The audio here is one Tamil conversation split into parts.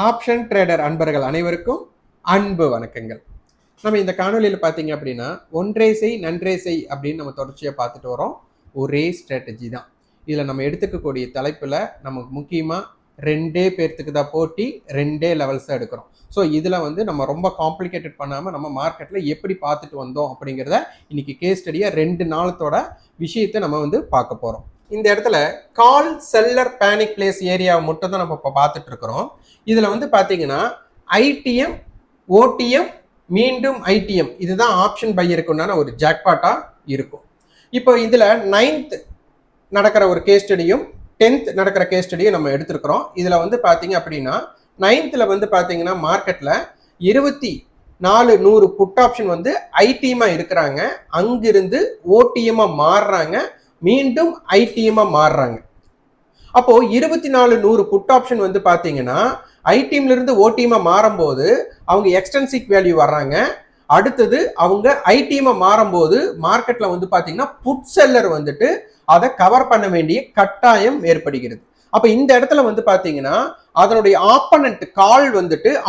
ஆப்ஷன் ட்ரேடர் அன்பர்கள் அனைவருக்கும் அன்பு வணக்கங்கள். நம்ம இந்த காணொலியில் பார்த்தீங்க அப்படின்னா ஒன்றே செய் நன்றே செய் அப்படின்னு நம்ம தொடர்ச்சியாக பார்த்துட்டு வரோம். ஒரே ஸ்ட்ராட்டஜி தான் இதில் நம்ம எடுத்துக்கக்கூடிய தலைப்பில் நமக்கு முக்கியமாக ரெண்டே பேர்த்துக்கு தான் போட்டி, ரெண்டே லெவல்ஸ் தான் எடுக்கிறோம். ஸோ இதில் நம்ம ரொம்ப காம்ப்ளிகேட்டட் பண்ணாமல் நம்ம மார்க்கெட்டில் எப்படி பார்த்துட்டு வந்தோம் அப்படிங்கிறத இன்னைக்கு கேஸ் ஸ்டடியாக 2 நாளத்தோட விஷயத்தை நம்ம பார்க்க போகிறோம். இந்த இடத்துல கால் செல்லர் பேனிக் பிளேஸ் ஏரியாவை மட்டும் தான் நம்ம இப்போ பார்த்துட்டு இருக்கிறோம். இதில் பார்த்தீங்கன்னா ஐடிஎம், ஓடிஎம், மீண்டும் ஐடிஎம் இதுதான் ஆப்ஷன் பையருக்குண்டான ஒரு ஜாக்பாட்டாக இருக்கும். இப்போ இதில் 9th நடக்கிற ஒரு கேஸ் ஸ்டடியும் 10th நடக்கிற கேஸ் ஸ்டடியும் நம்ம எடுத்துருக்கிறோம். இதில் பார்த்தீங்க அப்படின்னா 9th பார்த்தீங்கன்னா மார்க்கெட்டில் 2400 புட் ஆப்ஷன் ஐடிஎம்மாக இருக்கிறாங்க. அங்கிருந்து ஓடிஎம்மாக மாறுறாங்க, மீண்டும் ஐடிஎம்மாக மாறுறாங்க. அப்போ 2400 புட் ஆப்ஷன் பார்த்தீங்கன்னா ஐடிஎம்ல இருந்து ஓடிஎம்மா மாறும்போது அவங்க எக்ஸ்டென்சிக் வேல்யூ வர்றாங்க. அடுத்தது அவங்க ஐடிஎம்மா மாறும்போது மார்க்கெட்ல பார்த்தீங்கன்னா புட் செல்லர் அதை கவர் பண்ண வேண்டிய கட்டாயம் ஏற்படுகிறது. அப்ப இந்த இடத்துல பார்த்தீங்கன்னா அதனுடைய ஆப்பனண்ட் கால்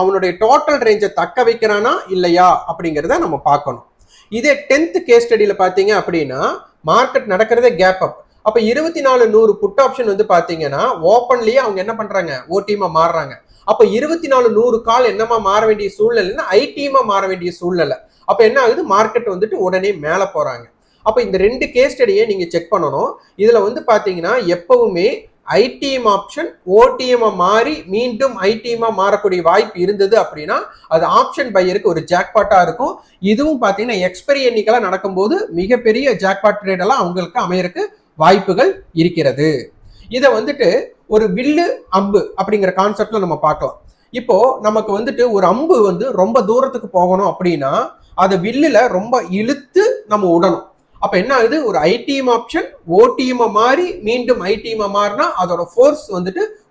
அவனுடைய டோட்டல் ரேஞ்சை தக்க வைக்கிறானா இல்லையா அப்படிங்கிறத நம்ம பார்க்கணும். இதே 10th கேஸ் ஸ்டடியில பார்த்தீங்க அப்படின்னா மார்க்கெட் நடக்கிறதே கேப் அப். அப்ப 2400 புட் ஆப்ஷன் பார்த்தீங்கன்னா ஓப்பன்லயே அவங்க என்ன பண்றாங்க, ஓடிஎம்மா மாறுறாங்க. அப்ப 2400 கால் என்னமா மாற வேண்டிய சூழ்நிலைன்னா ஐடிஎம்மா மாற வேண்டிய சூழ்நிலை. அப்ப என்ன ஆகுது, மார்க்கெட் உடனே மேல போறாங்க. அப்ப இந்த 2 கேஸ் ஸ்டடியை நீங்க செக் பண்ணணும். இதுல பாத்தீங்கன்னா எப்பவுமே ஐடிஎம் ஆப்ஷன் ஓடிஎம் மாறி மீண்டும் ஐடிஎம்மா மாறக்கூடிய வாய்ப்பு இருந்தது அப்படின்னா அது ஆப்ஷன் பையருக்கு ஒரு ஜாக்பாட்டா இருக்கும். இதுவும் பாத்தீங்கன்னா எக்ஸ்பைரி எண்ணிக்கைலாம் நடக்கும்போது மிகப்பெரிய ஜாக்பாட் ட்ரேட் எல்லாம் அவங்களுக்கு அமையறதுக்கு வாய்ப்புகள் இருக்கிறது. இதை ஒரு வில்லு அம்பு அப்படிங்கிற கான்செப்ட்ல நம்ம பார்க்கலாம். இப்போ நமக்கு ஒரு அம்பு ரொம்ப தூரத்துக்கு போகணும் அப்படின்னா அதை வில்லுல ரொம்ப இழுத்து நம்ம விடணும். அப்ப என்ன ஆகுது, ஒரு ஐடிஎம் ஆப்ஷன் ஓடிஎம் மாறி மீண்டும் ஐடிஎம் மாறினா அதோட ஃபோர்ஸ்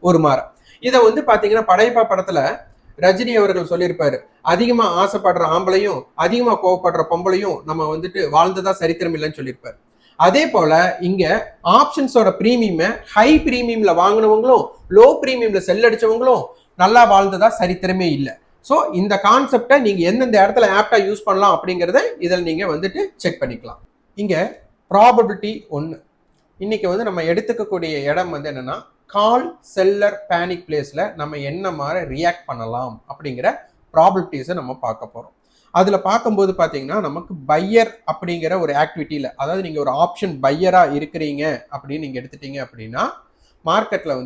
ஒரு மாற. இதை பாத்தீங்கன்னா படையப்பா படத்துல ரஜினி அவர்கள் சொல்லியிருப்பாரு, அதிகமா ஆசைப்படுற ஆம்பளையும் அதிகமா கோவப்படுற பொம்பளையும் நம்ம வாழ்ந்ததா சரித்திரம் இல்லைன்னு சொல்லியிருப்பாரு. அதே போல இங்க ஆப்ஷன்ஸோட பிரீமியம் ஹை பிரீமியம்ல வாங்கினவங்களும் லோ பிரீமியம்ல செல் அடிச்சவங்களும் நல்லா வாழ்ந்ததா சரித்திரமே இல்லை. ஸோ இந்த கான்செப்டை நீங்க எந்தெந்த இடத்துல ஆப்டா யூஸ் பண்ணலாம் அப்படிங்கிறத இதில் நீங்க செக் பண்ணிக்கலாம். இங்க ப்ராபபிலிட்டி 1. இன்னைக்கு நம்ம எடுத்துக்கக்கூடிய இடம் என்னன்னா கால் செல்லர் பேனிக் பிளேஸ்ல நம்ம என்ன மாதிரி ரியாக்ட் பண்ணலாம் அப்படிங்கிற ப்ராபபிலிட்டிஸை நம்ம பார்க்க போறோம். அதுல பார்க்கும்போது பாத்தீங்கன்னா நமக்கு பையர் அப்படிங்கிற ஒரு ஆக்டிவிட்டியில, அதாவது நீங்க ஒரு ஆப்ஷன் பையரா இருக்கிறீங்க அப்படின்னு நீங்க எடுத்துட்டீங்க அப்படின்னா மார்க்கெட்ல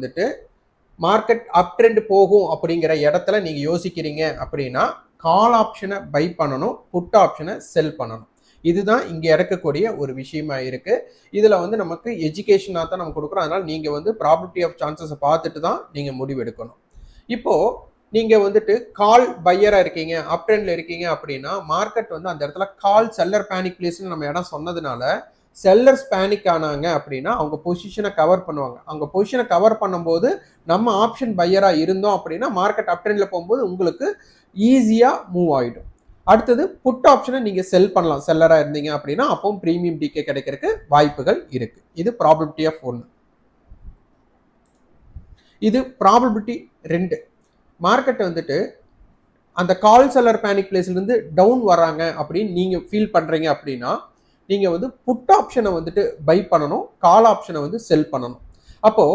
மார்க்கெட் அப் ட்ரெண்ட் போகும் அப்படிங்கிற இடத்துல நீங்க யோசிக்கிறீங்க அப்படின்னா கால் ஆப்ஷனை பை பண்ணணும், புட் ஆப்ஷனை செல் பண்ணணும். இதுதான் இங்க இருக்கக்கூடிய ஒரு விஷயமா இருக்கு. இதுல நமக்கு எஜுகேஷனா தான் நம்ம கொடுக்குறோம். அதனால நீங்க ப்ராபபிலிட்டி ஆஃப் சான்சஸை பார்த்துட்டு தான் நீங்க முடிவு எடுக்கணும். இப்போ நீங்க கால் பையரா இருக்கீங்க, அப் ட்ரெண்ட்ல இருக்கீங்க அப்படின்னா மார்க்கெட் அந்த இடத்துல கால் செல்லர் பேனிக் பிளேஸ்னு நம்ம இடம் சொன்னதுனால செல்லர்ஸ் பேனிக் ஆனாங்க அப்படின்னா அவங்க பொசிஷனை கவர் பண்ணுவாங்க. அவங்க பொசிஷனை கவர் பண்ணும்போது நம்ம ஆப்ஷன் பையரா இருந்தோம் அப்படின்னா மார்க்கெட் அப் ட்ரெண்ட்ல போகும்போது உங்களுக்கு ஈஸியா மூவ் ஆயிடும். அடுத்தது புட் ஆப்ஷனை நீங்க செல் பண்ணலாம். செல்லரா இருந்தீங்க அப்படின்னா அப்போ பிரீமியம் டிகே கிடைக்கிறதுக்கு வாய்ப்புகள் இருக்கு. இது ப்ராபபிலிட்டி ஆஃப் 1. இது ப்ராபபிலிட்டி 2. மார்க்கெட் அந்த கால் செல்லர் பேனிக் பிளேஸ்ல இருந்து டவுன் வராங்க அப்படின்னு நீங்க ஃபீல் பண்றீங்க அப்படின்னா நீங்க புட் ஆப்ஷனை பை பண்ணணும், கால் ஆப்ஷனை செல் பண்ணணும். அப்போ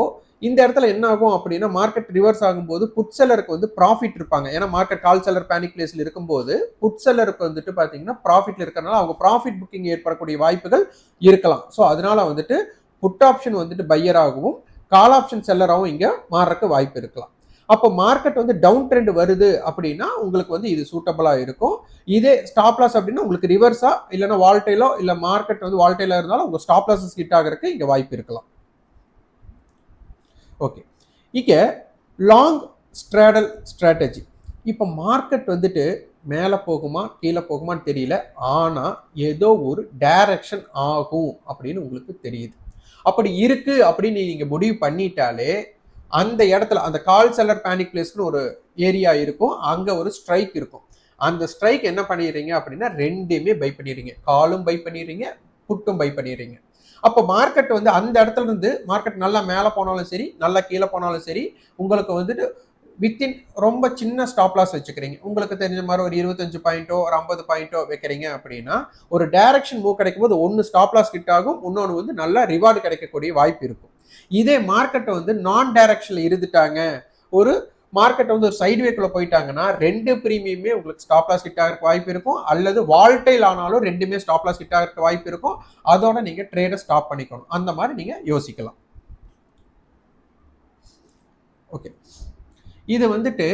இந்த இடத்துல என்ன ஆகும் அப்படின்னா மார்க்கெட் ரிவர்ஸ் ஆகும்போது புட் செல்லருக்கு ப்ராஃபிட் இருப்பாங்க. ஏன்னா மார்க்கெட் கால் செல்லர் பேனிக் பிளேஸ்ல இருக்கும்போது புட் செல்லருக்கு பாத்தீங்கன்னா ப்ராஃபிட்ல இருக்கிறனால அவங்க ப்ராஃபிட் புக்கிங் ஏற்படக்கூடிய வாய்ப்புகள் இருக்கலாம். ஸோ அதனால புட் ஆப்ஷன் பையர் ஆகவும் கால் ஆப்ஷன் செல்லராகவும் இங்க மாறக்கு வாய்ப்பு இருக்கலாம். அப்போ மார்க்கெட் டவுன் ட்ரெண்ட் வருது அப்படின்னா உங்களுக்கு இது சூட்டபிளா இருக்கும். இதே ஸ்டாப் லாஸ் அப்படின்னா உங்களுக்கு ரிவர்ஸா இல்லைன்னா வால்டைலோ இல்ல மார்க்கெட் வால்டைலா இருந்தாலும் உங்க ஸ்டாப் லாஸஸ் ஹிட் ஆகிறதுக்கு இங்க வாய்ப்பு இருக்கலாம். ஓகே, இங்க லாங் ஸ்ட்ராடல் ஸ்ட்ராட்டஜி. இப்போ மார்க்கெட் மேலே போகுமா கீழே போகுமான்னு தெரியல, ஆனா ஏதோ ஒரு டைரக்ஷன் ஆகும் அப்படின்னு உங்களுக்கு தெரியுது. அப்படி இருக்கு அப்படின்னு நீங்க முடிவு பண்ணிட்டாலே அந்த இடத்துல அந்த கால் செல்லர் பேனிக் பிளேஸ்னு ஒரு ஏரியா இருக்கும், அங்க ஒரு ஸ்ட்ரைக் இருக்கும். அந்த ஸ்ட்ரைக் என்ன பண்ணிடுறீங்க அப்படின்னா ரெண்டுமே பை பண்ணிடுறீங்க, காலும் பை பண்ணிடுறீங்க, புட்டும் பை பண்ணிடுறீங்க. அப்போ மார்க்கெட் அந்த இடத்துல இருந்து மார்க்கெட் நல்லா மேலே போனாலும் சரி நல்லா கீழே போனாலும் சரி உங்களுக்கு வித்தின் ரொம்ப சின்ன ஸ்டாப் லாஸ் வச்சுக்கிறீங்க. உங்களுக்கு தெரிஞ்ச மாதிரி ஒரு 25 பாயிண்டோ ஒரு 50 பாயிண்டோ வைக்கிறீங்க அப்படின்னா ஒரு டைரக்ஷன் மூவ் கிடைக்கும் போது ஒன்று ஸ்டாப் லாஸ் ஹிட் ஆகும், இன்னொன்று வந்து நல்லா ரிவார்டு கிடைக்கக்கூடிய வாய்ப்பு இருக்கும். இதே மார்க்கெட்டை வந்து நான் டைரக்ஷன்ல இருந்துட்டாங்க, ஒரு மார்க்கெட் வந்து ஒரு சைட்வேக்குள்ள போயிட்டாங்கன்னா ரெண்டு பிரீமியமே உங்களுக்கு ஸ்டாப் லாஸ் ஹிட் ஆகிறதுக்கு வாய்ப்பு இருக்கும், அல்லது வால்டைல் ஆனாலும் ரெண்டுமே ஸ்டாப் லாஸ் ஹிட் ஆகிறதுக்கு வாய்ப்பு இருக்கும். அதோட நீங்க ட்ரேடை ஸ்டாப் பண்ணிக்கணும். அந்த மாதிரி நீங்க யோசிக்கலாம். ஓகே, இது வந்துட்டு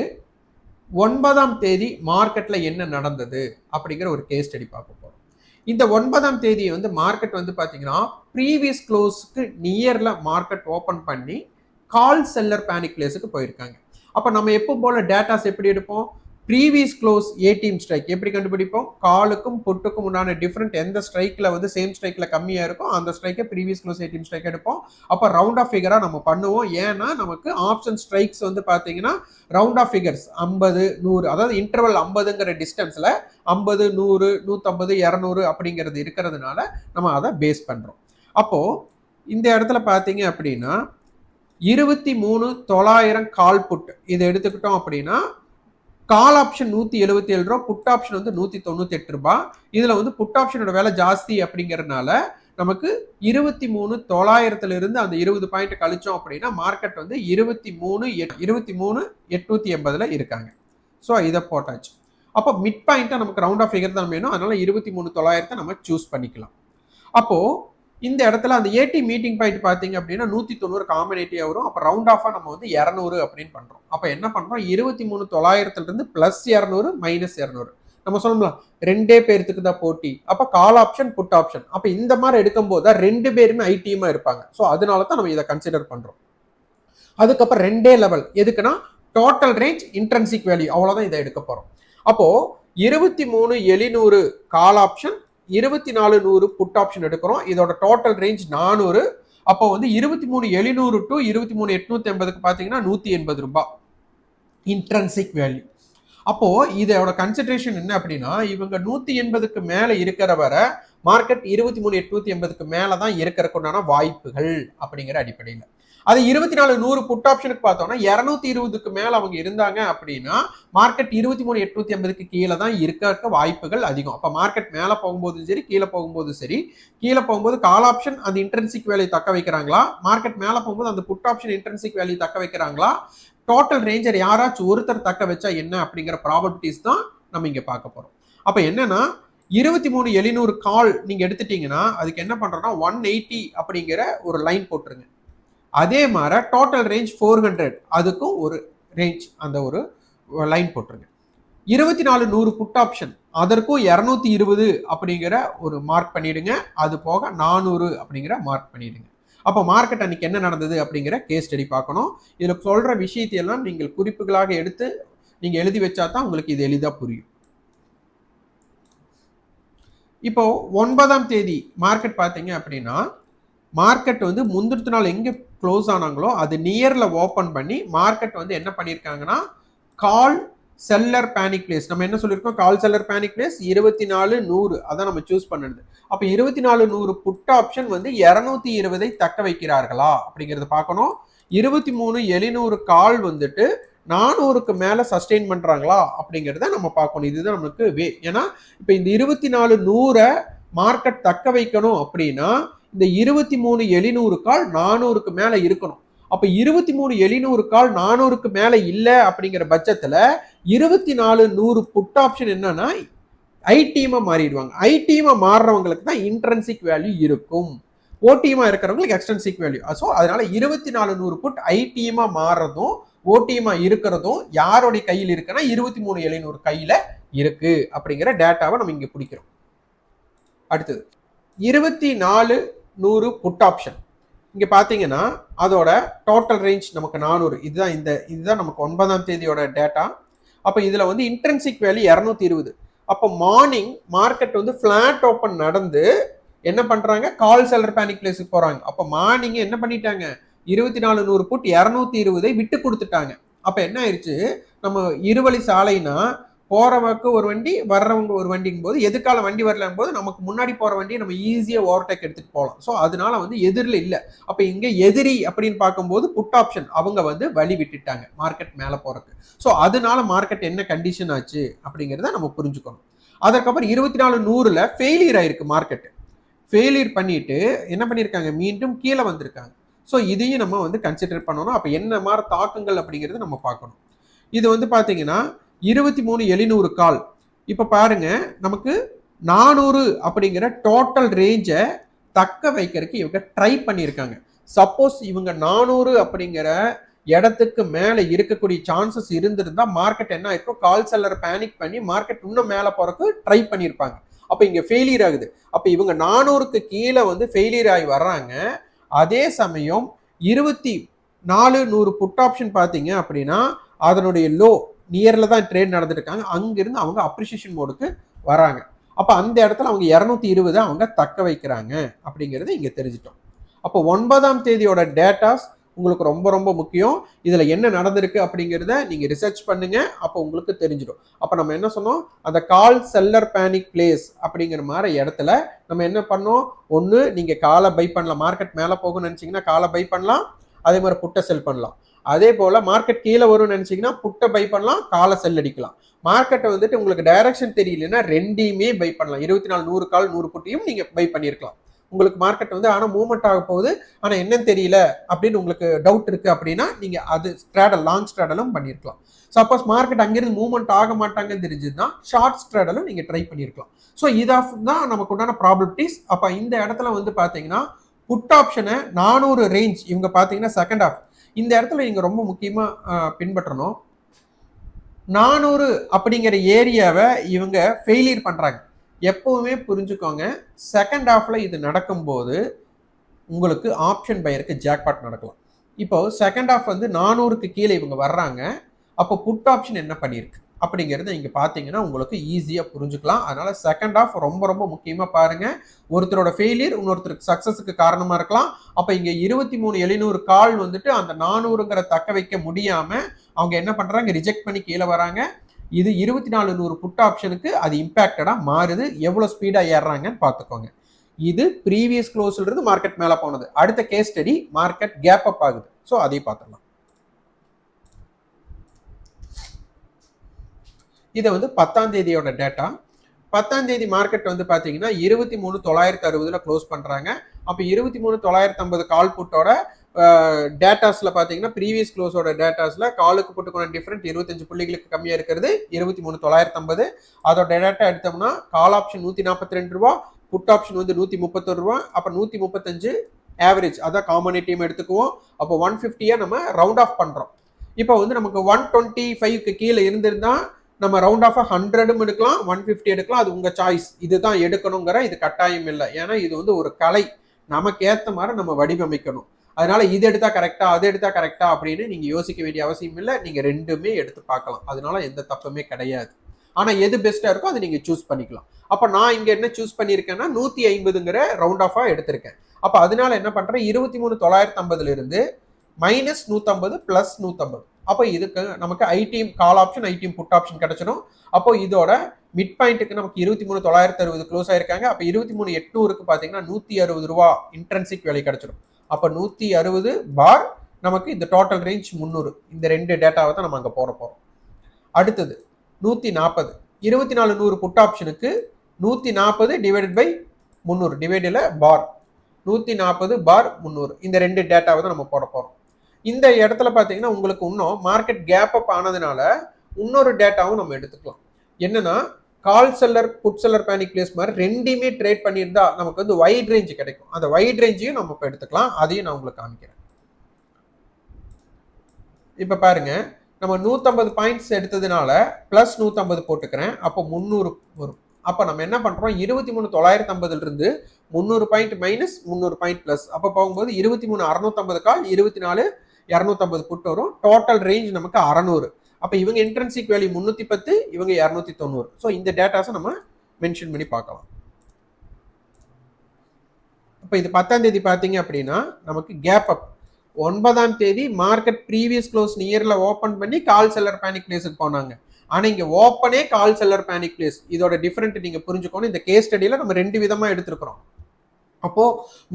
9ஆம் தேதி மார்க்கெட்ல என்ன நடந்தது அப்படிங்கிற ஒரு கேஸ் ஸ்டடி பார்க்க போறோம். இந்த 9ஆம் தேதி வந்து மார்க்கெட் வந்து பாத்தீங்கன்னா ப்ரீவியஸ் க்ளோஸ்க்கு நியர்ல மார்க்கெட் ஓபன் பண்ணி கால் செல்லர் பேனிக் பிளேஸுக்கு போயிருக்காங்க. அப்ப நம்ம எப்போ போல டேட்டாஸ் எப்படி எடுப்போம்? ப்ரீவியஸ் க்ளோஸ் ஏடிஎம் ஸ்ட்ரைக் எப்படி கண்டுபிடிப்போம்? காலுக்கும் புட்டுக்கும் உண்டான டிஃபரெண்ட் எந்த ஸ்ட்ரைக்ல வந்து சேம் ஸ்ட்ரைக்ல கம்மியா இருக்கும் அந்த ஸ்ட்ரைக்கை ப்ரீவியஸ் க்ளோஸ் ஏடிஎம் ஸ்ட்ரைக் எடுப்போம். அப்போ ரவுண்ட் ஆஃப் ஃபிகரா நம்ம பண்ணுவோம். ஏன்னா நமக்கு ஆப்ஷன் ஸ்ட்ரைக்ஸ் வந்து பாத்தீங்கன்னா ரவுண்ட் ஆஃப் ஃபிகர்ஸ் 50, 100, அதாவது இன்டர்வல் 50ங்கிற டிஸ்டன்ஸ்ல 50, 100, 150, 200 அப்படிங்கிறது இருக்கிறதுனால நம்ம அதை பேஸ் பண்றோம். அப்போ இந்த இடத்துல பாத்தீங்க அப்படின்னா 23,900 கால் புட் இதை எடுத்துக்கிட்டோம் அப்படின்னா கால் ஆப்ஷன் 177 ரூபா, புட் ஆப்ஷன் வந்து 198 ரூபாய். இதுல வந்து புட் ஆப்ஷனோட விலை ஜாஸ்தி அப்படிங்கறதுனால நமக்கு 23,900 இருந்து அந்த 20 பாயிண்ட் கழிச்சோம் அப்படின்னா மார்க்கெட் வந்து 23,880ல இருக்காங்க. ஸோ இதை போட்டாச்சு. அப்போ மிட் பாயிண்டா நமக்கு ரவுண்ட் ஆஃப் ஃபிகர் தான் வேணும், அதனால 23,900 நம்ம சூஸ் பண்ணிக்கலாம். அப்போ இந்த இடத்துல அந்த ஏடி மீட்டிங் பாயிண்ட் பாத்தீங்க அப்படின்னா 190 காம்பினேட்டிவா வரும். அப்ப ரவுண்ட் ஆஃபா நம்ம வந்து 200 அப்படின்னு பண்றோம். அப்ப என்ன பண்றோம்? 23,900 இருந்து பிளஸ் 200 மைனஸ் 200 நம்ம சொல்லலாம் ரெண்டே பேருக்கு தான் போட்டி. அப்ப கால் ஆப்ஷன் புட் ஆப்ஷன் அப்ப இந்த மாதிரி எடுக்கும் போது ரெண்டு பேருமே ஐடிஎமா இருப்பாங்க. ஸோ அதனால தான் நம்ம இதை கன்சிடர் பண்றோம். அதுக்கப்புறம் ரெண்டே லெவல் எதுக்குன்னா டோட்டல் ரேஞ்ச் இன்ட்ரென்சிக் வேல்யூ, அவ்வளவுதான் இதை எடுக்க போறோம். அப்போ 23,700 கால் ஆப்ஷன், 24,100 புட் ஆப்ஷன் எடுக்கிறோம். இதோட டோட்டல் ரேஞ்ச் 400. அப்போ வந்து 23,700 டு 23,880க்கு பாத்தீங்கன்னா 180 ரூபாய் இன்ட்ரென்சிக் வேல்யூ. அப்போ இதோட கன்சிடரேஷன் என்ன அப்படின்னா இவங்க 180க்கு மேல இருக்கிற வர மார்க்கெட் 23,880க்கு மேலதான் இருக்கிறதுக்குண்டான வாய்ப்புகள் அப்படிங்கிற அடிப்படையில். அது 24,100 புட் ஆப்ஷனுக்கு பார்த்தோம்னா 220க்கு மேல அவங்க இருந்தாங்க அப்படின்னா மார்க்கெட் 23,880க்கு கீழே தான் இருக்க வாய்ப்புகள் அதிகம். அப்ப மார்க்கெட் மேல போகும்போதும் சரி கீழே போகும்போது சரி, கீழே போகும்போது கால் ஆப்ஷன் அந்த இன்ட்ரென்சிக் வேல்யூ தக்க வைக்கிறாங்களா, மார்க்கெட் மேல போகும்போது அந்த புட் ஆப்ஷன் இன்ட்ரென்சிக் வேல்யூ தக்க வைக்கிறாங்களா, டோட்டல் ரேஞ்சர் யாராச்சும் ஒருத்தர் தக்க வச்சா என்ன அப்படிங்கிற ப்ராபபிலிட்டிஸ் தான் நம்ம இங்க பார்க்க போறோம். அப்ப என்னன்னா 23,700 கால் நீங்க எடுத்துட்டீங்கன்னா அதுக்கு என்ன பண்றோம்னா 180 அப்படிங்கிற ஒரு லைன் போட்டுருங்க. அதே மாதிரி டோட்டல் ரேஞ்ச் 400 அதுக்கும் ஒரு ரேஞ்ச் அந்த ஒரு லைன் போட்டுருங்க. 24,100 புட் ஆப்ஷன் அதற்கும் 220 அப்படிங்கிற ஒரு மார்க் பண்ணிடுங்க. அது போக 400 அப்படிங்கிற மார்க் பண்ணிடுங்க. அப்போ மார்க்கெட் அன்னைக்கு என்ன நடந்தது அப்படிங்கிற கேஸ் ஸ்டடி பார்க்கணும். இதுல சொல்ற விஷயத்தையெல்லாம் நீங்கள் குறிப்புகளாக எடுத்து நீங்க எழுதி வச்சா தான் உங்களுக்கு இது எளிதா புரியும். இப்போ 9ஆம் தேதி மார்க்கெட் பார்த்தீங்க அப்படின்னா மார்க்கெட் வந்து முந்தின நாள் எங்க க்ளோஸ் ஆனாங்களோ அது நியர்ல ஓபன் பண்ணி மார்க்கெட் வந்து என்ன பண்ணிருக்காங்கன்னா கால் செல்லர் பேனிக் பிளேஸ், நம்ம என்ன சொல்லியிருக்கோம் கால் செல்லர் பேனிக் பிளேஸ் 24,100 அதான் நம்ம சூஸ் பண்ணது. அப்ப 24,100 புட் ஆப்ஷன் வந்து 220 தக்க வைக்கிறார்களா அப்படிங்கறத பார்க்கணும். 23,700 கால் வந்துட்டு 400க்கு மேல சஸ்டெயின் பண்றாங்களா அப்படிங்கறத நம்ம பார்க்கணும். இதுதான் நமக்கு வே. ஏன்னா இப்ப இந்த 24,100 மார்க்கெட் தக்க வைக்கணும் அப்படின்னா இந்த 23,700 கால் 400க்கு மேல இருக்கணும். அப்ப 23,700 கால் 400க்கு மேல இல்ல அப்படிங்கிற பட்சத்துல 24,100 புட் ஆப்ஷன் என்னன்னா ஐடிஎமா மாறிடுவாங்க. ஐடிஎமா மாறுறவங்களுக்கு தான் இன்ட்ரென்சிக் வேல்யூ இருக்கும், ஓடிஎமா இருக்கிறவங்களுக்கு எக்ஸ்ட்ரென்சிக் வேல்யூ. ஸோ அதனால 24,100 புட் ஐடிஎமா மாறுறதும் ஓடிஎமா இருக்கிறதும் யாருடைய கையில் இருக்குன்னா 23,700 கையில இருக்கு அப்படிங்கிற டேட்டாவை நம்ம இங்க பிடிக்கிறோம். அடுத்தது 24,100 புட் ஆப்ஷன் இங்க பாத்தீங்கன்னா அதோட டோட்டல் ரேஞ்ச் நமக்கு 400. இதுதான் நமக்கு 9ஆம் தேதியோட டேட்டா. அப்ப இதுல வந்து இன்ட்ரென்சிக் வேல்யூ 220. அப்ப மார்னிங் மார்க்கெட் வந்து பிளாட் ஓபன் நடந்து என்ன பண்றாங்க கால் செல்லர் பேனிக் பிளேஸுக்கு போறாங்க. அப்ப மார்னிங் என்ன பண்ணிட்டாங்க 24,100 புட் 220 விட்டு கொடுத்துட்டாங்க. அப்ப என்ன ஆயிடுச்சு நம்ம இருவழி சாலைனா போறவங்க ஒரு வண்டி, வர்றவங்க ஒரு வண்டிங்கும் போது எதுக்கால வண்டி வரலங்கும் போது நமக்கு முன்னாடி போற வண்டியை நம்ம ஈஸியா ஓவர்டேக் எடுத்துட்டு போகலாம். ஸோ அதனால வந்து எதிரில் இல்லை. அப்ப இங்க எதிரி அப்படின்னு பார்க்கும்போது புட் ஆப்ஷன் அவங்க வந்து வழி விட்டுட்டாங்க மார்க்கெட் மேல போறதுக்கு. ஸோ அதனால மார்க்கெட் என்ன கண்டிஷன் ஆச்சு அப்படிங்கிறத நம்ம புரிஞ்சுக்கணும். அதுக்கப்புறம் 24/100ல ஃபெயிலியர் ஆயிருக்கு மார்க்கெட். ஃபெயிலியர் பண்ணிட்டு என்ன பண்ணியிருக்காங்க, மீண்டும் கீழே வந்திருக்காங்க. ஸோ இதையும் நம்ம வந்து கன்சிடர் பண்ணணும். அப்ப என்ன மாதிரி தாக்கங்கள் அப்படிங்கிறது நம்ம பார்க்கணும். இது வந்து பாத்தீங்கன்னா 23,700 கால். இப்ப பாருங்க நமக்கு 400 அப்படிங்கிற டோட்டல் ரேஞ்சை தக்க வைக்கிறதுக்கு இவங்க ட்ரை பண்ணியிருக்காங்க. சப்போஸ் இவங்க 400 அப்படிங்கிற இடத்துக்கு மேல இருக்கக்கூடிய சான்சஸ் இருந்திருந்தா மார்க்கெட் என்ன ஆயிருக்கும், கால் செல்லர் பேனிக் பண்ணி மார்க்கெட் இன்னும் மேல போறதுக்கு ட்ரை பண்ணியிருப்பாங்க. அப்ப இங்க ஃபெயிலியர் ஆகுது. அப்ப இவங்க 400க்கு கீழே வந்து ஃபெயிலியர் ஆகி வர்றாங்க. அதே சமயம் 24,100 புட் ஆப்ஷன் பாத்தீங்க அப்படின்னா அதனுடைய லோ நியர்ல தான் ட்ரேட் நடந்துருக்காங்க. அங்கிருந்து அவங்க அப்ரிசியேஷன் மோடுக்கு வராங்க. அப்ப அந்த இடத்துல அவங்க 220 அவங்க தக்க வைக்கிறாங்க அப்படிங்கிறது இங்க தெரிஞ்சிட்டோம். அப்போ 9ஆம் தேதியோட டேட்டாஸ் உங்களுக்கு ரொம்ப ரொம்ப முக்கியம். இதுல என்ன நடந்திருக்கு அப்படிங்கிறத நீங்க ரிசர்ச் பண்ணுங்க. அப்போ உங்களுக்கு தெரிஞ்சிடும். அப்ப நம்ம என்ன சொன்னோம், அந்த கால் செல்லர் பேனிக் பிளேஸ் அப்படிங்கிற மாதிரி இடத்துல நம்ம என்ன பண்ணோம், ஒன்று நீங்க காலை பை பண்ணலாம். மார்க்கெட் மேல போகும்னு நினைச்சீங்கன்னா காலை பை பண்ணலாம். அதே மாதிரி புட்டை செல் பண்ணலாம். அதே போல மார்க்கெட் கீழே வரும்னு நினைச்சீங்கன்னா புட்டை பை பண்ணலாம், காலை செல் அடிக்கலாம். மார்க்கெட்டை வந்துட்டு உங்களுக்கு டைரக்ஷன் தெரியலன்னா ரெண்டையுமே பை பண்ணலாம். 24/100 கால் 100 புட்டையும் நீங்க பை பண்ணிருக்கலாம். உங்களுக்கு மார்க்கெட் வந்து ஆனா மூவ்மெண்ட் ஆக போகுது, ஆனா என்னன்னு தெரியல அப்படின்னு உங்களுக்கு டவுட் இருக்கு அப்படின்னா நீங்க அது ஸ்ட்ராடல் லாங் ஸ்ட்ராடலும் பண்ணிருக்கலாம். சப்போஸ் மார்க்கெட் அங்கிருந்து மூவ்மெண்ட் ஆக மாட்டாங்கன்னு தெரிஞ்சதுன்னா ஷார்ட் ஸ்ட்ராடலும் நீங்க ட்ரை பண்ணிருக்கலாம். ஸோ இதாஃப் தான் நமக்கு உண்டான ப்ராபபிலிட்டிஸ். அப்ப இந்த இடத்துல வந்து பாத்தீங்கன்னா புட் ஆப்ஷனை 400 ரேஞ்ச் இவங்க பாத்தீங்கன்னா செகண்ட் ஆஃப் இந்த இடத்துல நீங்க ரொம்ப முக்கியமா பின்பற்றணும். 400 அப்படிங்கிற ஏரியாவை இவங்க ஃபெயிலியர் பண்றாங்க. எப்பவுமே புரிஞ்சுக்கோங்க, செகண்ட் ஹாஃப்ல இது நடக்கும்போது உங்களுக்கு ஆப்ஷன் பையருக்கு ஜாக்பாட் நடக்கலாம். இப்போ செகண்ட் ஹாஃப் வந்து 400க்கு கீழே இவங்க வர்றாங்க. அப்போ புட் ஆப்ஷன் என்ன பண்ணியிருக்கு அப்படிங்கிறத இங்க பாத்தீங்கன்னா உங்களுக்கு ஈஸியா புரிஞ்சுக்கலாம். அதனால செகண்ட் ஹாஃப் ரொம்ப ரொம்ப முக்கியமா பாருங்க. ஒருத்தரோட ஃபெயிலியர் இன்னொருத்தருக்கு சக்சஸுக்கு காரணமா இருக்கலாம். அப்ப இங்க 23,700 கால் வந்துட்டு அந்த 400ங்கிற தக்க வைக்க முடியாம அவங்க என்ன பண்றாங்க, ரிஜெக்ட் பண்ணி கீழே வராங்க. இது 24,100 புட் ஆப்ஷனுக்கு அது இம்பாக்டடா மாறுது. எவ்வளவு ஸ்பீடா ஏறாங்கன்னு பாத்துக்கோங்க. இது ப்ரீவியஸ் க்ளோஸ்ல இருந்து மார்க்கெட் மேல போனது. அடுத்த case study market gap up ஆகுது. ஸோ அதை பார்த்துடலாம். இதை வந்து 10ஆம் தேதியோட டேட்டா. 10ஆம் தேதி மார்க்கெட் வந்து பாத்தீங்கன்னா 23,960ல க்ளோஸ் பண்றாங்க. அப்ப 23,950 கால் புட்டோட டேட்டாஸ்ல பாத்தீங்கன்னா ப்ரீவியஸ் க்ளோஸோட டேட்டாஸ்ல காலுக்கு புட்டுக்கான டிஃபரன்ஸ் 25 புள்ளிகளுக்கு கம்மியா இருக்கிறது 23,950. அதோட டேட்டா எடுத்தோம்னா கால் ஆப்ஷன் 142 ரூபா, புட் ஆப்ஷன் வந்து 131 ரூபா. அப்ப 135 ஆவரேஜ், அதான் காமனேட்டியும் எடுத்துக்குவோம். அப்போ 150 நம்ம ரவுண்ட் ஆஃப் பண்றோம். இப்போ வந்து நமக்கு 125க்கு கீழே இருந்திருந்தா நம்ம ரவுண்ட் ஆஃப் 100 எடுக்கலாம், 150 எடுக்கலாம். அது உங்க சாய்ஸ். இதுதான் எடுக்கணுங்கிற இது கட்டாயம் இல்லை. ஏன்னா இது வந்து ஒரு கலை. நமக்கு ஏத்த மாதிரி நம்ம வடிவமைக்கணும். அதனால இது எடுத்தா கரெக்டா அது எடுத்தா கரெக்டா அப்படின்னு நீங்க யோசிக்க வேண்டிய அவசியம் இல்லை. நீங்க ரெண்டுமே எடுத்து பார்க்கலாம். அதனால எந்த தப்புமே கிடையாது. ஆனா எது பெஸ்டா இருக்கோ அதை நீங்க சூஸ் பண்ணிக்கலாம். அப்ப நான் இங்க என்ன சூஸ் பண்ணியிருக்கேன்னா 150ங்கிற ரவுண்ட் ஆஃபா எடுத்திருக்கேன். அப்ப அதனால என்ன பண்றேன், 23,950ல இருந்து -150 + 150. அப்போ இதுக்கு நமக்கு ITM call option ITM put option கிடைச்சிடும். அப்போ இதோட மிட் பாயிண்ட்டுக்கு நமக்கு 23,960 க்ளோஸ் ஆயிருக்காங்க. அப்போ 23,800க்கு பாத்தீங்கன்னா 160 ரூபா இன்ட்ரென்சிக் வேலை கிடைச்சிடும். அப்போ 160 பார் நமக்கு இந்த டோட்டல் ரேஞ்ச் 300. இந்த ரெண்டு டேட்டாவை தான் நம்ம அங்க போறோம். அடுத்தது 140 24,100 புட் ஆப்ஷனுக்கு 140 டிவைடட் பை 300 டிவைடில் பார் 140 பார் 300. இந்த ரெண்டு டேட்டாவை தான் நம்ம போறோம். இந்த இடத்துல பாத்தீங்கன்னா உங்களுக்கு இன்னும் மார்க்கெட் கேப் அப் ஆனதுனால இன்னொரு டேட்டாவும் நம்ம எடுத்துக்கலாம். என்னன்னா call seller put seller panic place மாதிரி ரெண்டுமே ட்ரேட் பண்ணியிருந்தா நமக்கு வந்து வைட் ரேஞ்ச் கிடைக்கும். அந்த வைட் ரேஞ்சையும் நம்ம இப்போ எடுத்துக்கலாம். அதையும் நான் உங்களுக்கு காமிக்கிறேன். இப்ப பாருங்க, நம்ம 150 பாயிண்ட்ஸ் எடுத்ததுனால பிளஸ் 150 போட்டுக்கிறேன். அப்போ 300 வரும். அப்ப நம்ம என்ன பண்றோம், 23,950ல இருந்து 300 பாயிண்ட் மைனஸ் 300 பாயிண்ட் பிளஸ். அப்ப போகும்போது 23,650 கால் 24,250 புட் வரும். டோட்டல் ரேஞ்ச் நமக்கு 600. அப்ப இவங்க இன்ட்ரென்சிக் வேல்யூ 310, இவங்க 290. ஸோ இந்த டேட்டாஸை நம்ம மென்ஷன் பண்ணி பார்க்கலாம். அப்ப இது 10ஆம் தேதி பாத்தீங்க அப்படின்னா நமக்கு கேப் அப். 9ஆம் தேதி மார்க்கெட் ப்ரீவியஸ் க்ளோஸ் நியர்ல ஓபன் பண்ணி கால் செல்லர் பேனிக் பிளேஸுக்கு போனாங்க. ஆனா இங்க ஓப்பனே கால் செல்லர் பேனிக் பிளேஸ். இதோட டிஃபரெண்ட் நீங்க புரிஞ்சுக்கணும். இந்த கேஸ் ஸ்டடியில நம்ம 2 விதமா எடுத்திருக்கிறோம். அப்போ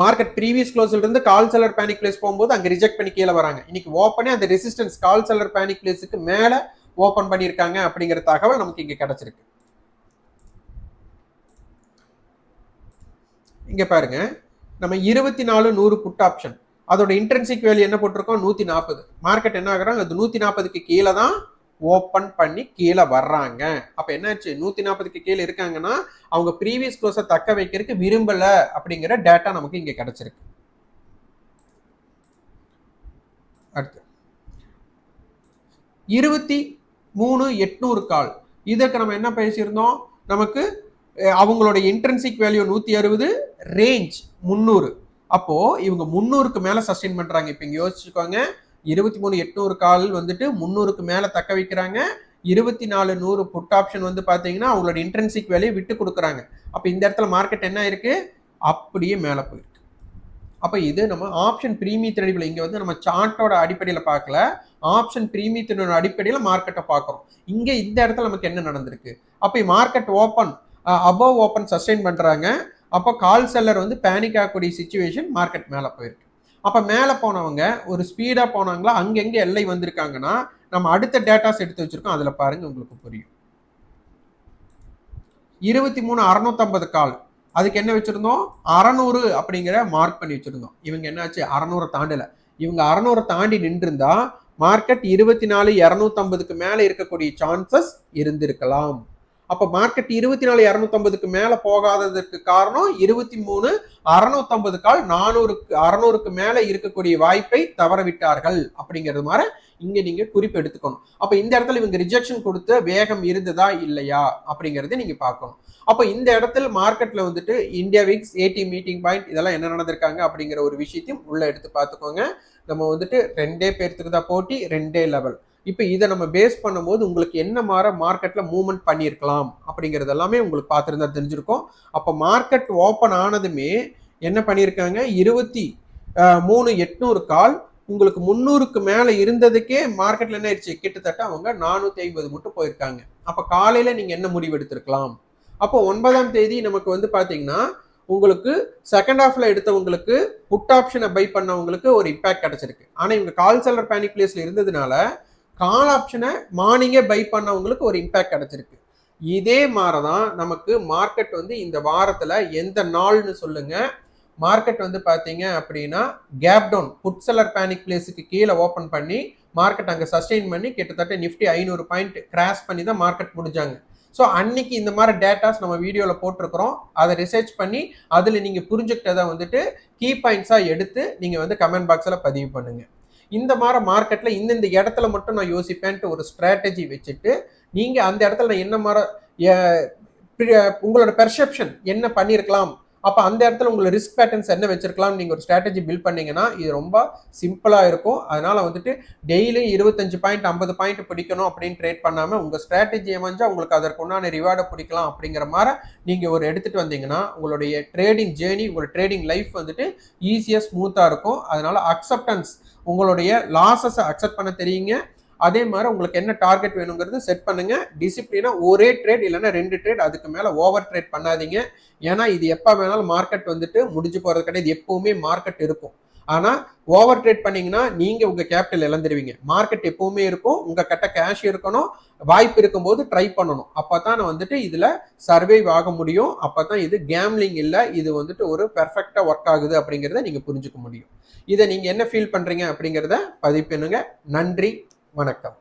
மார்க்கெட் ப்ரீவியஸ் க்ளோஸ்ல இருந்து கால் செல்லர் பேனிக் பிளேஸ் போகும்போது அங்க ரிஜெக்ட் பண்ணி கீழே வராங்க. இன்னைக்கு ஓப்பனே அந்த ரெசிஸ்டன்ஸ் கால் செல்லர் பேனிக் பிளேஸுக்கு மேல ஓபன் பண்ணியிருக்காங்க அப்படிங்கிற தகவல் நமக்கு இங்க கிடைச்சிருக்கு. இங்க பாருங்க, நம்ம 24-100 புட் ஆப்ஷன், அதோட இன்ட்ரென்சிக் வேல்யூ என்ன போட்டிருக்கோம், 140. மார்க்கெட் என்ன ஆகுறாங்க, அது 140க்கு கீழே தான் ஓபன் பண்ணி கீழே வர்றாங்க. அப்ப என்னாச்சு, 140க்கு கீழே இருக்காங்கன்னா அவங்க ப்ரீவியஸ் க்ளோஸை தக்க வைக்கிறதுக்கு விரும்பல அப்படிங்கிற டேட்டா நமக்கு இங்க கிடைச்சிருக்கு. அடுத்து 23,800 கால், இதற்கு நம்ம என்ன பேசியிருந்தோம், நமக்கு அவங்களோட இன்ட்ரென்சிக் வேல்யூ 160, ரேஞ்ச் 300. அப்போ இவங்க 300க்கு மேல சஸ்டெயின் பண்றாங்க. இப்ப இங்க யோசிச்சுக்கோங்க, 23,800 கால் வந்துட்டு 300க்கு மேல தக்க வைக்கிறாங்க. 24,100 புட் ஆப்ஷன் வந்து பாத்தீங்கன்னா அவங்களோட இன்ட்ரென்சிக் வேல்யூ விட்டு கொடுக்குறாங்க. அப்ப இந்த இடத்துல மார்க்கெட் என்ன இருக்கு, அப்படியே மேல போயிருக்கு. அப்ப இது நம்ம ஆப்ஷன் பிரீமியத்தின் இங்க வந்து நம்ம சார்ட்டோட அடிப்படையில பார்க்கல, ஆப்ஷன் பிரீமியத்தினோட அடிப்படையில மார்க்கெட்டை பார்க்கிறோம். இங்க இந்த இடத்துல நமக்கு என்ன நடந்திருக்கு, அப்ப market open above open sustain பண்றாங்க. அப்போ கால் செல்லர் வந்து பேனிக் ஆகக்கூடிய சிச்சுவேஷன், மார்க்கெட் மேல போயிருக்கு. அப்ப மேல போனவங்க ஒரு ஸ்பீடா போனாங்களா, அங்கெங்க எல்லை வந்திருக்காங்கன்னா நம்ம அடுத்த டேட்டாஸ் எடுத்து வச்சிருக்கோம், அதுல பாருங்க உங்களுக்கு புரியும். 23,650 கால், அதுக்கு என்ன வச்சிருந்தோம், 600 அப்படிங்கிற மார்க் பண்ணி வச்சிருந்தோம். இவங்க என்னாச்சு, 600 தாண்டல. இவங்க 600 தாண்டி நின்று இருந்தா மார்க்கெட் 24,250க்கு மேல இருக்கக்கூடிய சான்சஸ் இருந்திருக்கலாம். அப்ப மார்க்கெட் 24,250க்கு மேல போகாததுக்கு காரணம் 23,650 கால் 600க்கு மேல இருக்கக்கூடிய வாய்ப்பை தவற விட்டார்கள் அப்படிங்கிறது மாதிரி இங்க நீங்க குறிப்பு எடுத்துக்கணும். அப்ப இந்த இடத்துல இவங்க ரிஜெக்ஷன் கொடுத்த வேகம் இருந்ததா இல்லையா அப்படிங்கறத நீங்க பார்க்கணும். அப்ப இந்த இடத்துல மார்க்கெட்ல வந்துட்டு இந்தியா விக்ஸ், ஏடி மீட்டிங் பாயிண்ட், இதெல்லாம் என்ன நடந்திருக்காங்க அப்படிங்கிற ஒரு விஷயத்தையும் உள்ள எடுத்து பார்த்துக்கோங்க. நம்ம வந்துட்டு 2 பேர்த்துக்கு தான் போட்டி, 2 லெவல். இப்போ இதை நம்ம பேஸ் பண்ணும்போது உங்களுக்கு என்ன மாதிரி மார்க்கெட்ல மூவ்மெண்ட் பண்ணியிருக்கலாம் அப்படிங்கிறது எல்லாமே உங்களுக்கு பார்த்துருந்தா தெரிஞ்சிருக்கும். அப்போ மார்க்கெட் ஓப்பன் ஆனதுமே என்ன பண்ணியிருக்காங்க, 23,800 கால் உங்களுக்கு 300க்கு மேல இருந்ததுக்கே மார்க்கெட்ல என்ன ஆயிடுச்சு, கிட்டத்தட்ட அவங்க 450 மட்டும் போயிருக்காங்க. அப்ப காலையில நீங்க என்ன முடிவு எடுத்திருக்கலாம், அப்போ 9ஆம் தேதி நமக்கு வந்து பாத்தீங்கன்னா உங்களுக்கு செகண்ட் ஹாஃப்ல எடுத்தவங்களுக்கு புட் ஆப்ஷனை பை பண்ணவங்களுக்கு ஒரு இம்பாக்ட் கிடைச்சிருக்கு. ஆனா இவங்க கால் செல்லர் பேனிக் பிளேஸ்ல இருந்ததுனால கால் ஆப்ஷனை மார்னிங்கே பை பண்ணவங்களுக்கு ஒரு இம்பாக்ட் கிடைச்சிருக்கு. இதே மாதிரிதான் நமக்கு மார்க்கெட் வந்து இந்த வாரத்துல எந்த நாள்னு சொல்லுங்க, மார்க்கெட் வந்து பாத்தீங்க அப்படின்னா gap down put seller panic பிளேஸுக்கு கீழே ஓபன் பண்ணி மார்க்கெட் அங்க சஸ்டெயின் பண்ணி கிட்டத்தட்ட நிஃப்டி 500 பாயிண்ட் கிராஷ் பண்ணி தான் மார்க்கெட் முடிஞ்சாங்க. ஸோ அன்னைக்கு இந்த மாதிரி டேட்டாஸ் நம்ம வீடியோவில் போட்டிருக்கிறோம். அதை ரிசர்ச் பண்ணி அதில் நீங்கள் புரிஞ்சுக்கிட்டதை வந்துட்டு கீ பாயிண்ட்ஸாக எடுத்து நீங்கள் வந்து கமெண்ட் பாக்ஸில் பதிவு பண்ணுங்க. இந்த மாதிரி மார்க்கெட்டில் இந்தந்த இடத்துல மட்டும் நான் யோசிப்பேன்ட்டு ஒரு ஸ்ட்ராட்டஜி வச்சுட்டு நீங்கள் அந்த இடத்துல நான் என்ன மாதிரி உங்களோட பெர்செப்ஷன் என்ன பண்ணியிருக்கலாம், அப்போ அந்த இடத்துல உங்களை ரிஸ்க் பேட்டர்ன்ஸ் என்ன வச்சிருக்கலாம் நீங்கள் ஒரு ஸ்ட்ராட்டஜி பில்ட் பண்ணீங்கன்னா இது ரொம்ப சிம்பிளாக இருக்கும். அதனால வந்துட்டு டெய்லி 25 பாயிண்ட் 50 பாயிண்ட் பிடிக்கணும் அப்படின்னு ட்ரேட் பண்ணாமல் உங்கள் ஸ்ட்ராட்டஜி அமைஞ்சா உங்களுக்கு அதற்கு உண்டான ரிவார்டை பிடிக்கலாம் அப்படிங்கிற மாதிரி நீங்கள் ஒரு எடுத்துகிட்டு வந்தீங்கன்னா உங்களுடைய ட்ரேடிங் ஜேர்னி, உங்களோட ட்ரேடிங் லைஃப் வந்துட்டு ஈஸியாக ஸ்மூத்தாக இருக்கும். அதனால அக்செப்டன்ஸ், உங்களுடைய லாஸஸை அக்செப்ட் பண்ண தெரியுங்க. அதே மாதிரி உங்களுக்கு என்ன டார்கெட் வேணுங்கிறது செட் பண்ணுங்க. டிசிப்ளினா ஒரே ட்ரேட் இல்லைன்னா 2 ட்ரேட், அதுக்கு மேல ஓவர் ட்ரேட் பண்ணாதீங்க. ஏன்னா இது எப்ப வேணாலும் மார்க்கெட் வந்துட்டு முடிஞ்சு போறது கிடையாது, எப்பவுமே மார்க்கெட் இருக்கும். ஆனா ஓவர் ட்ரேட் பண்ணீங்கன்னா நீங்க உங்க கேபிட்டல் இழந்துருவீங்க. மார்க்கெட் எப்பவுமே இருக்கும், உங்க கிட்ட கேஷ் இருக்கணும், வாய்ப்பு இருக்கும்போது ட்ரை பண்ணணும். அப்பதான் வந்துட்டு இதுல சர்வைவ் ஆக முடியும். அப்பதான் இது கேம்லிங் இல்ல, இது வந்துட்டு ஒரு பெர்ஃபெக்டா ஒர்க் ஆகுது அப்படிங்கிறத நீங்க புரிஞ்சுக்க முடியும். இதை நீங்க என்ன ஃபீல் பண்றீங்க அப்படிங்கிறத பதிவு பண்ணுங்க. நன்றி, வணக்கம்.